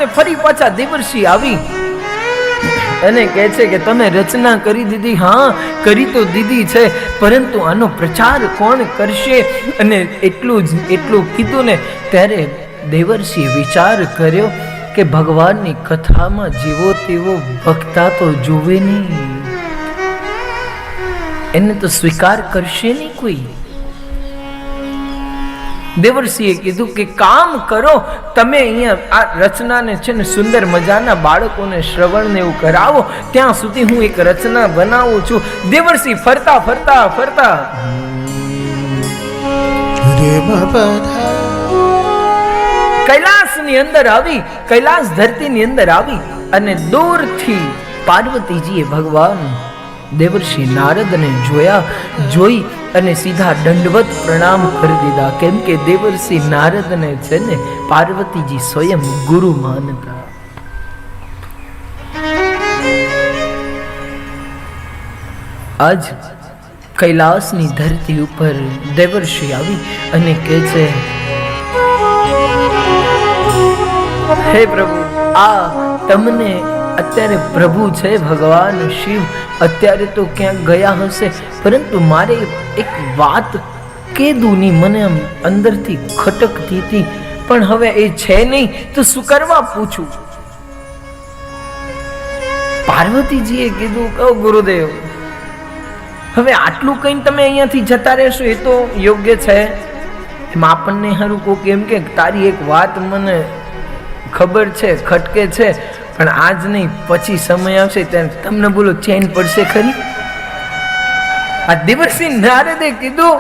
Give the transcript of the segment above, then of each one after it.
અને ફરી પાછા દેવર્ષિ આવી અને કહે છે કે તમે રચના કરી દીધી. હા, કરી તો દીધી છે, પરંતુ આનો પ્રચાર કોણ કરશે? અને એટલું કીધું ને ત્યારે દેવર્ષિએ વિચાર કર્યો કે ભગવાનની કથામાં જેવો તેવો ભક્તા તો જોવે નહીં, એને તો સ્વીકાર કરશે નહીં કોઈ. દેવર્ષિએ કીધું કે કામ કરો, તમે અહીંયા આ રચનાને છે ને સુંદર મજાના બાળકોને શ્રવણ ને એવું કરાવો, ત્યાં સુધી હું એક રચના બનાવું છું. દેવર્ષિ ફરતા ફરતા ફરતા કૈલાસની અંદર આવી, કૈલાસ ધરતીની અંદર આવી અને દૂરથી પાર્વતીજીએ ભગવાન દેવર્ષિ નારદને જોઈ અને સીધા દંડવત પ્રણામ કરી દીધા. કેમ કે દેવર્ષિ નારદને છે ને પાર્વતીજી સ્વયં ગુરુ માનતા. આજ કૈલાસની ધરતી ઉપર દેવર્ષિ આવી અને કહે છે, હે પ્રભુ, આ તમને અત્યારે પ્રભુ છે ભગવાન શિવ અત્યારે તો ક્યાંક ગયા હશે, પરંતુ મારે એક વાત કીધુંની મને અંદરથી ખટકતી હતી, પણ હવે એ છે નહીં તો શું કરવા પૂછું? પાર્વતીજીએ કીધું, કહો ગુરુદેવ, હવે આટલું કઈ તમે અહીંયાથી જતા રહેશો એ તો યોગ્ય છે? એમ આપણને હારું કોક એમ કે તારી એક વાત મને ખબર છે, ખટકે છે, પણ આજ નહીં, પછી સમય આવશે ત્યારે તમને બોલો ચેન પડશે ખરી? આ દેવર્ષિ નારદે કીધું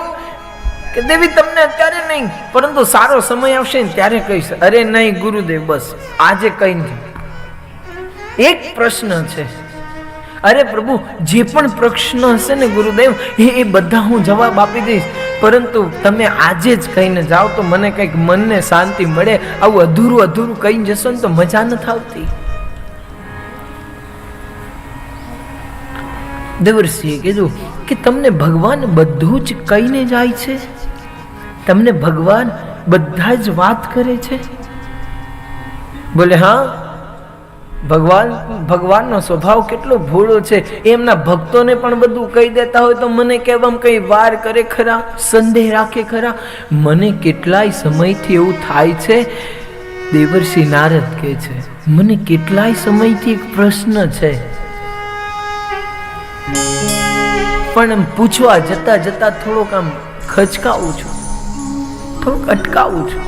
કે દેવી તમને અત્યારે નહીં, પરંતુ સારો સમય આવશે ને ત્યારે કહીશ. અરે નહીં ગુરુદેવ, બસ આજે કઈ નથી, એક પ્રશ્ન છે. અરે પ્રભુ, જે પણ પ્રશ્ન હશે ને ગુરુદેવ એ બધા હું જવાબ આપી દઈશ, પરંતુ તમે આજે જ કહીને જાઓ તો મને કંઈક મનને શાંતિ મળે. આવું અધૂરું કહીને જશો ને તો મજા નથી આવતી. દેવર્ષિએ કીધું કે તમને ભગવાન બધું જ કહીને જાય છે? તમને ભગવાન બધા જ વાત કરે છે? બોલે હા, ભગવાનનો સ્વભાવ કેટલો ભોળો છે, એમના ભક્તોને પણ બધું કહી દેતા હોય તો મને કહેવામાં કઈ વાર કરે ખરા? સંદેહ રાખે ખરા? મને કેટલાય સમયથી એવું થાય છે. દેવર્ષિ નારદ કહે છે, મને કેટલાય સમયથી એક પ્રશ્ન છે, પણ પૂછવા જતા થોડોક આમ ખચકાવું છું, થોડુંક અટકાવું છું.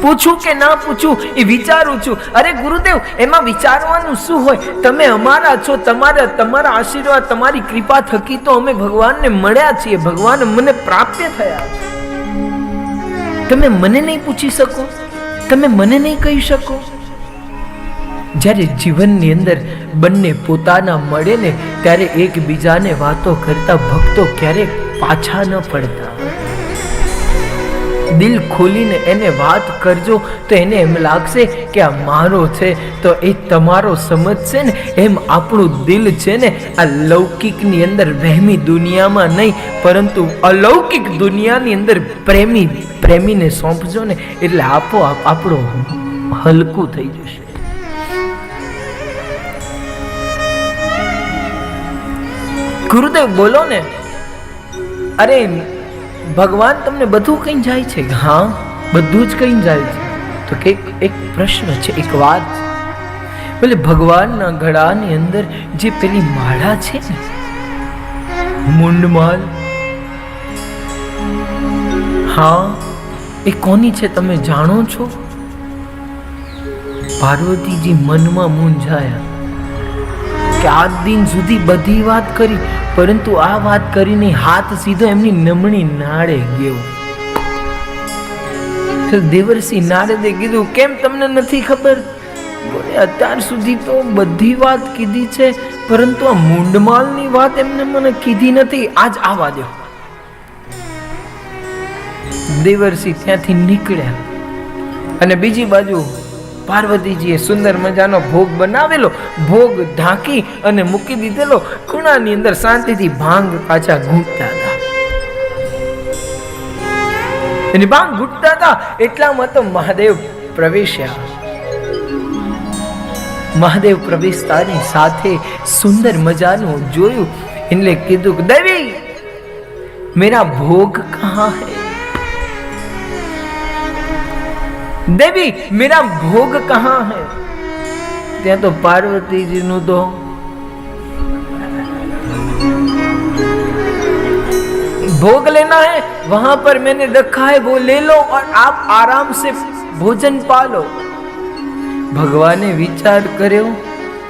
પૂછું કે ના પૂછું એ વિચારું છું. અરે ગુરુદેવ, એમાં વિચારવાનું શું હોય? તમે અમારા છો, તમારા આશીર્વાદ, તમારી કૃપા થકી તો અમે ભગવાનને મળ્યા છીએ, ભગવાન મને પ્રાપ્ય થયા. તમે મને નહીં પૂછી શકો? તમે મને નહીં કહી શકો? જ્યારે જીવનની અંદર બંને પોતાના મળે ને ત્યારે એકબીજાને વાતો કરતા ભક્તો ક્યારેક પાછા ન પડતા. દિલ ખોલીને એને વાત કરજો તો એને એમ લાગશે કે આ મારો છે, તો એ તમારો સમજશે ને. એમ આપણું દિલ છે ને આ લૌકિકની અંદર વહેમી દુનિયામાં નહીં, પરંતુ અલૌકિક દુનિયાની અંદર પ્રેમીને સોંપજો ને, એટલે આપોઆપ આપણું હલકું થઈ જશે. ગુરુદેવ બોલો ને. અરે ભગવાન તમને બધું કઈ જાય છે? હા, બધું જ કઈ જાય છે. તો કે એક પ્રશ્ન છે, એક વાત છે. બોલે ભગવાનના ગળાની અંદર જે પેલી માળા છે ને, મુંડમાલ, હા, એ કોની છે તમે જાણો છો? પાર્વતીજી મનમાં મૂંઝાયા કે આજ દિન સુધી બધી વાત કરી, પરંતુ આ વાત કરીને હાથ સીધો એમની નમણી નાળે ગયો. દેવર્ષિ નારદે કીધું, કેમ તમને નથી ખબર? બોલે અત્યાર સુધી તો બધી વાત કીધી છે, પરંતુ આ મુંડમાલની વાત એમને મને કીધી નથી, આજ આવા દો. દેવર્ષિ ત્યાંથી નીકળ્યા અને બીજી બાજુ પાર્વતીજીએ સુંદર મજાનો ભોગ બનાવેલો, ભોગ ઢાંકી અને મૂકી દીધેલો. ખૂણાની અંદર શાંતિથી ભાંગ પાછા ઘૂંટતા હતા. એની ભાંગ ઘૂંટતા હતા એટલામાં તો મહાદેવ પ્રવેશ્યા. મહાદેવ પ્રવેશતાની સાથે સુંદર મજાનું જોયું એટલે કીધું કે દેવી મેરા ભોગ કહાં હૈ, દેવી મેરા ભોગ કહાં હૈ। ત્યાં તો પાર્વતીજીનું તો भोग लेना है, वहां पर मैंने रखा है, वो ले लो और आप आराम से भोजन पालो। भगवाने विचार कर्यो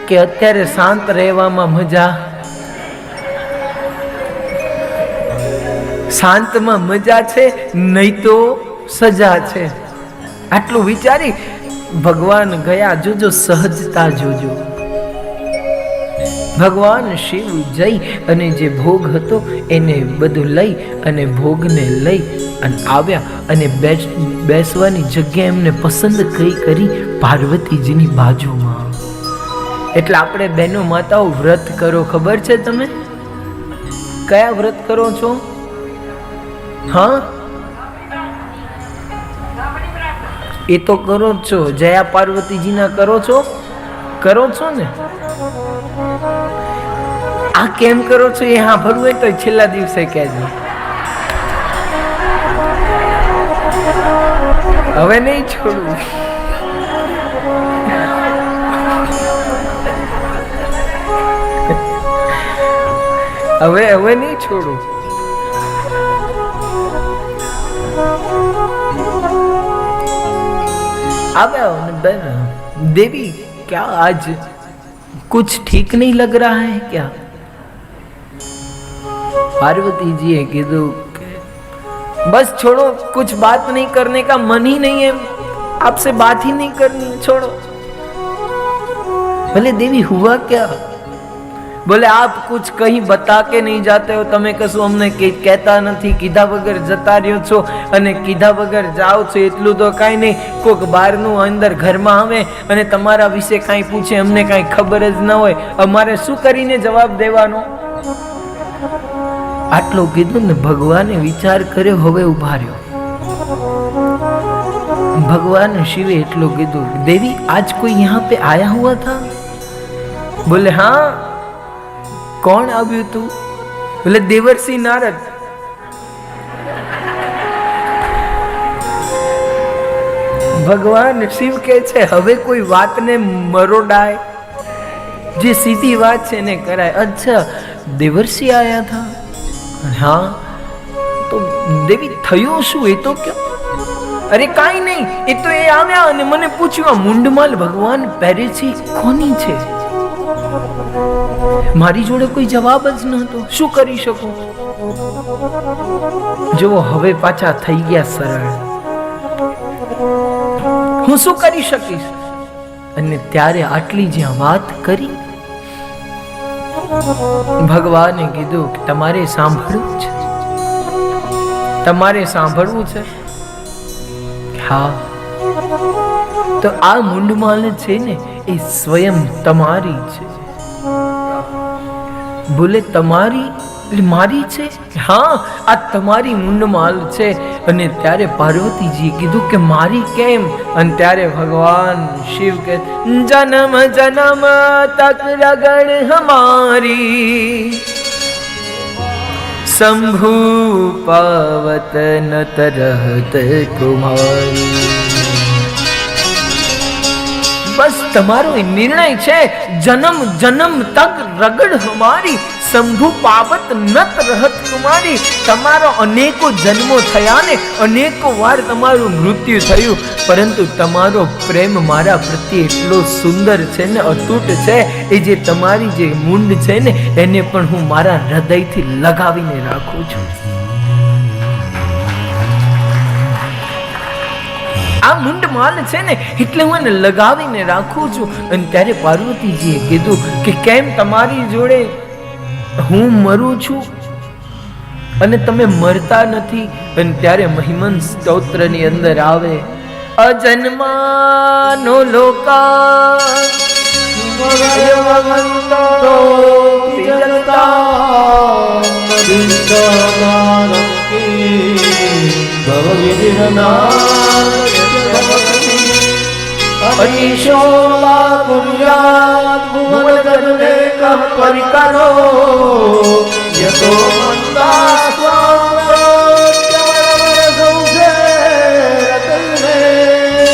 कि अत्यारे शांत रहेवामां मजा, शांत में मजा छे नहीं तो सजा छे। आटलू विचारी भगवान गया, जोजो सहजता जोजो। भगवान शिव जई अने जे भोग हतो एने बधु लई अने भोगने लई अने आव्या अने बेसवानी जग्या एमने पसंद करी पार्वतीजीनी बाजुमां। એટલે આપણે બહેનો માતાઓ વ્રત કરો, ખબર છે તમે કયા વ્રત કરો છો? હા, એ તો કરો છો, જયા પાર્વતીજીના કરો છો ને? આ કેમ કરો છો એ સાંભળવું હોય તો છેલ્લા દિવસે કહેજો। હવે નહીં છોડવું, હવે નહીં છોડવું। देवी क्या आज कुछ ठीक नहीं लग रहा है क्या? पार्वती जी ने कीधु बस छोड़ो, कुछ बात नहीं करने का मन ही नहीं है, आपसे बात ही नहीं करनी, छोड़ो। बोले देवी हुआ क्या? बोले आप कुछ कहीं बता के नहीं जाते हो, तमे कशु अमने कहता नहीं, कीधा वगर जता रह्यो छो अने कीधा वगर जाओ छो, एटलू तो काई नहीं, कोक बारनु अंदर घर में आवे अने तमारा विषे काई पूछे, अमने काई खबर ज न होय, अमारे शुं करीने जवाब देवानो? आटलो कीधुं ने भगवाने विचार कर्यो, हवे उभा रह्यो। भगवान शिवे एटलो कीधुं, देवी आज कोई यहाँ पे आया हुआ था? बोले हाँ। कौन आव्યું તું? बोले देवर्षि नारद। भगवान शिव के छे हवे कोई बात ने मरोडाय, जे सीधी बात छे ने कराय। अच्छा देवर्षि आया था? हाँ। तो देवी थयो शुं ए तो क्यों? अरे काई नहीं, ए तो ए आव्या अने मने पूछ्યું आ मुंडमाल भगवान પહેરે છે કોની છે? મારી જોડે કોઈ જવાબ જ નહોતો, શું કરી શકું? જો હવે પાછા થઈ ગયા સરળ, હું શું કરી શકીશ? અને ત્યારે આટલી જ્યાં વાત કરી, ભગવાને કીધું કે તમારે સાંભળવું છે, તમારે સાંભળવું છે? હા। તો આ મુંડમાલ છે ને એ સ્વયં તમારી છે। बोले तमारी मारी छे? हाँ, आ तमारी मुंडमाल छे। अने त्यारे पार्वतीजी कीधुं के मारी केम? अने त्यारे भगवान शिव के जन्म जन्म तक रगड़ हमारी, शंभु पावत नत रहत कुमारी। बस तमारो निर्णय छे, जन्म जन्म तक रगड़ हमारी, शंभु पावत नत रहत कुमारी। तमारो अनेको जन्मो थया ने, अनेको वार तमारू मृत्यु थयुं, परंतु तमारो प्रेम मारा प्रत्ये एटलो सुंदर छे ने अतूट छे, ए जे तमारी जे मुंड छे ने एने पण हूँ मारा हृदयथी लगावीने राखुं छुं। आ मुंडमाल छे ने એટલે હું એને લગાવીને રાખું છું। અને ત્યારે પાર્વતીજીએ કીધું કે કેમ તમારી જોડે હું મરું છું અને તમે મરતા નથી? અને ત્યારે મહિમન સ્તોત્રની અંદર આવે, અજન્માનો લોકા ભગવંતો પિજલતા અનિશો પુર્યાત ભુવનગને કહ પરિકરો યતો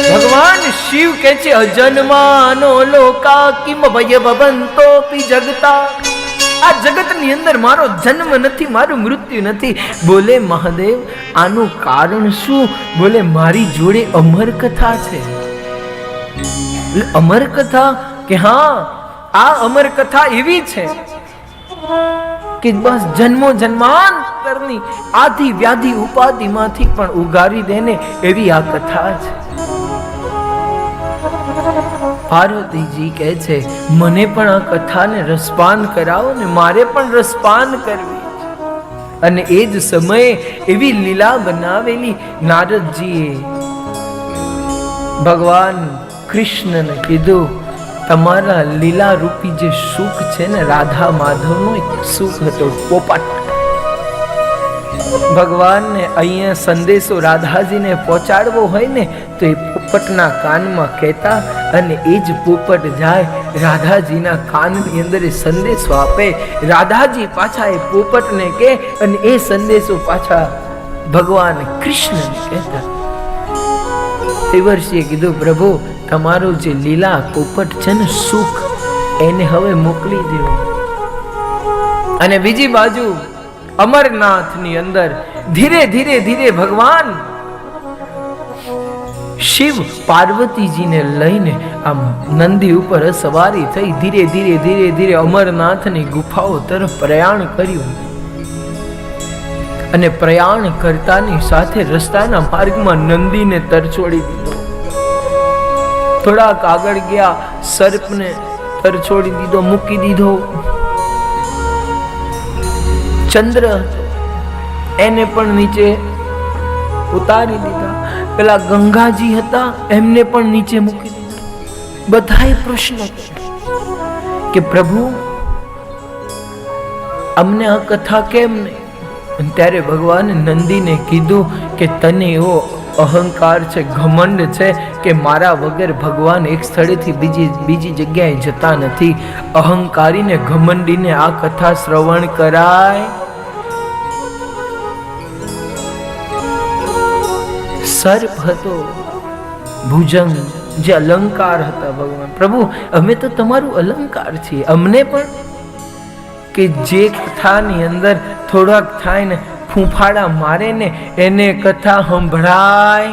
ભગવાન શિવ કે છે અજન્માનો લોકા કિમ ભય ભવંતો પી જગતા. આ જગત ની અંદર મારો જન્મ નથી, મારું મૃત્યુ નથી. બોલે મહાદેવ આનું કારણ શું? બોલે મારી જોડે અમર કથા છે. અમર કથા કે હા, આ અમર કથા એવી છે કે બસ જન્મો જન્માંતરની આદિ વ્યાધિ ઉપાધિ માંથી પણ ઉગારી દેને એવી આ કથા છે. પાર્વતીજી કહે છે મને પણ આ કથાને રસપાન કરાવો ને, મારે પણ રસપાન કરવી છે. અને એ જ સમયે એવી લીલા બનાવેલી નારદજીએ ભગવાન કૃષ્ણને કીધું તમારા લીલા રૂપી જે સુખ છે ને, રાધા માધવનો એક સુખ હતો પોપટ. ભગવાનને અહીંયા સંદેશો રાધાજીને પહોંચાડવો હોય ને તો એ પોપટના કાનમાં કહેતા અને એ જ પોપટ જાય રાધાજીના કાનની અંદર એ સંદેશો આપે. રાધાજી પાછા એ પોપટને કહે અને એ સંદેશો પાછા ભગવાન કૃષ્ણને કહેતા. દેવર્ષિએ કીધું પ્રભુ તમારો જે લીલા પોપટ છે ને સુખ, એને હવે મોકલી દો. અને બીજી બાજુ અમરનાથની અંદર ધીરે ધીરે ધીરે ભગવાન શિવ પાર્વતીજીને લઈને આમ નંદી ઉપર સવારી થઈ ધીરે ધીરે ધીરે ધીરે અમરનાથની ગુફાઓ તરફ પ્રયાણ કર્યું. અને પ્રયાણ કરતાની સાથે રસ્તાના માર્ગમાં નંદીને તરછોડી દીધો. થોડાક આગળ ગયા સર્પને તરછોડી દીધો, મૂકી દીધો. ચંદ્ર એને પણ નીચે ઉતારી દીધા. પેલા ગંગાજી હતા એમને પણ નીચે મૂકી દીધા. બધાએ પ્રશ્ન કે પ્રભુ અમને આ કથા કેમ નહીં? ત્યારે ભગવાન નંદીને કીધું કે તને એવો અહંકાર છે, ઘમંડ છે કે મારા વગર ભગવાન એક સ્થળેથી બીજી જગ્યાએ જતા નથી. અહંકારીને ઘમંડીને આ કથા શ્રવણ કરાય? સર્પ હતો ભુજંગ, જે અલંકાર હતા. ભગવાન પ્રભુ અમે તો તમારું અલંકાર છીએ, અમને પણ કે જે કથાની અંદર થોડાક થાય ને ફૂંફાડા મારે ને એને કથા સંભળાય.